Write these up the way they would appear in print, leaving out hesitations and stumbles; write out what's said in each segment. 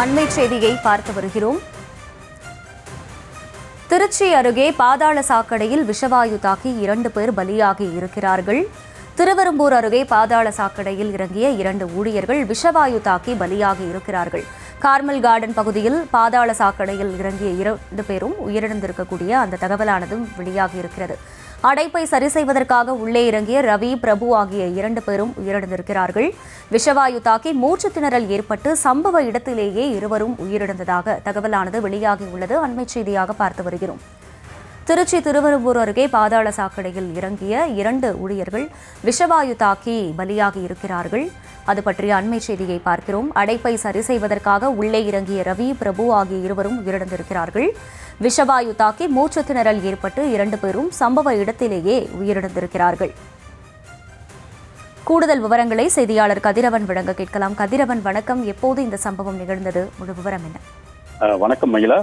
அண்மை செய்தியை பார்த்து வருகிறோம். திருச்சி அருகே பாதாள சாக்கடையில் விஷவாயு தாக்கி 2 பேர் பலியாகி இருக்கிறார்கள். திருவெரும்பூர் அருகே பாதாள சாக்கடையில் இறங்கிய 2 ஊழியர்கள் விஷவாயு தாக்கி பலியாகி இருக்கிறார்கள். கார்மல் கார்டன் பகுதியில் பாதாள சாக்கடையில் இறங்கிய 2 பேரும் உயிரிழந்திருக்கக்கூடிய அந்த தகவலானதும் வெளியாகி இருக்கிறது. அடைப்பை சரி செய்வதற்காக உள்ளே இறங்கிய ரவி, பிரபு ஆகிய 2 பேரும் உயிரிழந்திருக்கிறார்கள். விஷவாயு தாக்கி மூச்சு திணறல் ஏற்பட்டு சம்பவ இடத்திலேயே இருவரும் உயிரிழந்ததாக தகவலானது வெளியாகியுள்ளது. அண்மை செய்தியாக பார்த்து வருகிறோம். திருச்சி திருவெரும்பூர் அருகே பாதாள சாக்கடையில் இறங்கிய 2 ஊழியர்கள் விஷவாயு தாக்கி பலியாகி இருக்கிறார்கள். அது பற்றிய அண்மை செய்தியை பார்க்கிறோம். அடைப்பை சரி செய்வதற்காக உள்ளே இறங்கிய ரவி, பிரபு ஆகிய இருவரும் உயிரிழந்திருக்கிறார்கள். விஷவாயு தாக்கி மூச்சு திணறல் ஏற்பட்டு 2 பேரும் சம்பவ இடத்திலேயே உயிரிழந்திருக்கிறார்கள். கூடுதல் விவரங்களை செய்தியாளர் கதிரவன் வழங்க கேட்கலாம். கதிரவன், வணக்கம். எப்போது இந்த சம்பவம் நிகழ்ந்தது? முழு விவரம் என்ன? வணக்கம் மகிழா.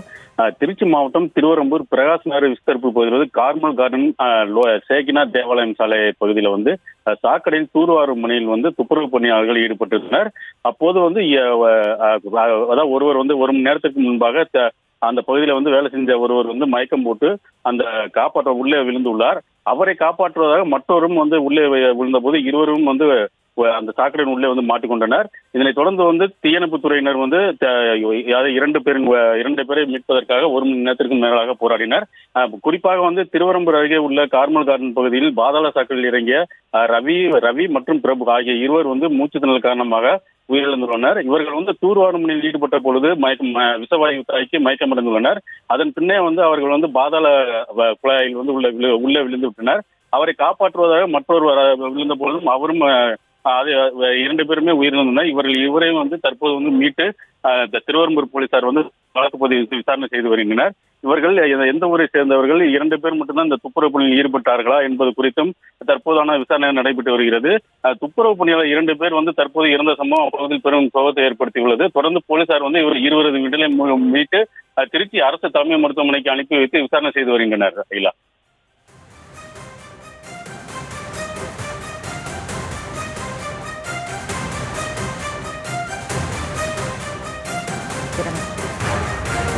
திருச்சி மாவட்டம் திருவெரும்பூர் பிரகாஷ் நகர் விஸ்தரிப்பு பகுதியில் கார்மல் கார்டன் சேகிநாத் தேவாலயம் சாலை பகுதியில் சாக்கடையில் தூர்வாரும் பணியில் துப்புரவு பணியாளர்கள் ஈடுபட்டிருந்தனர். அப்போது அதாவது ஒருவர் 1 மணி நேரத்துக்கு முன்பாக அந்த பகுதியில் வேலை செஞ்ச ஒருவர் மயக்கம் போட்டு அந்த காப்பாற்ற உள்ளே விழுந்துள்ளார். அவரை காப்பாற்றுவதாக மற்றவரும் உள்ளே விழுந்த போது இருவரும் அந்த சாக்கடையின் உள்ளே மாட்டிக்கொண்டனர். இதனைத் தொடர்ந்து தீயணைப்பு துறையினர் 2 பேரை மீட்பதற்காக 1 மணி நேரத்திற்கும் மேலாக போராடினர். குறிப்பாக திருவெரும்பூர் அருகே உள்ள கார்மல் கார்டன் பகுதியில் பாதாள சாக்கடையில் இறங்கிய ரவி மற்றும் பிரபு ஆகிய இருவர் மூச்சு திணறல் காரணமாக உயிரிழந்துள்ளனர். இவர்கள் தூர்வாரும் பணியில் ஈடுபட்ட பொழுது விஷவாயு தாக்கி மயக்கமடைந்துள்ளனர். அதன் பின்னே அவர்கள் பாதாள குழாயில் உள்ளே விழுந்து விட்டனர். அவரை காப்பாற்றுவதாக மற்றொரு விழுந்த பொழுதும் அவரும் 2 பேருமே உயிரிழந்தனர். இவரையும் தற்போது மீட்டு திருவெரும்பூர் போலீசார் வழக்கு பதிவு விசாரணை செய்து வருகின்றனர். இவர்கள் எந்த ஊரை சேர்ந்தவர்கள், 2 பேர் மட்டும்தான் இந்த துப்புரவு பணியில் ஈடுபட்டார்களா என்பது குறித்தும் தற்போதான விசாரணை நடைபெற்று வருகிறது. துப்புரவு பணியாளர் 2 பேர் தற்போது இறந்த சம்பவம் அப்பகுதியில் பெரும் சோகத்தை ஏற்படுத்தியுள்ளது. தொடர்ந்து போலீசார் இருவரது விடலை மீட்டு திருச்சி அரசு தலைமை மருத்துவமனைக்கு அனுப்பி வைத்து விசாரணை செய்து வருகின்றனர். இல்லா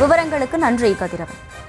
விவரங்களுக்கு நன்றி கதிரவன்.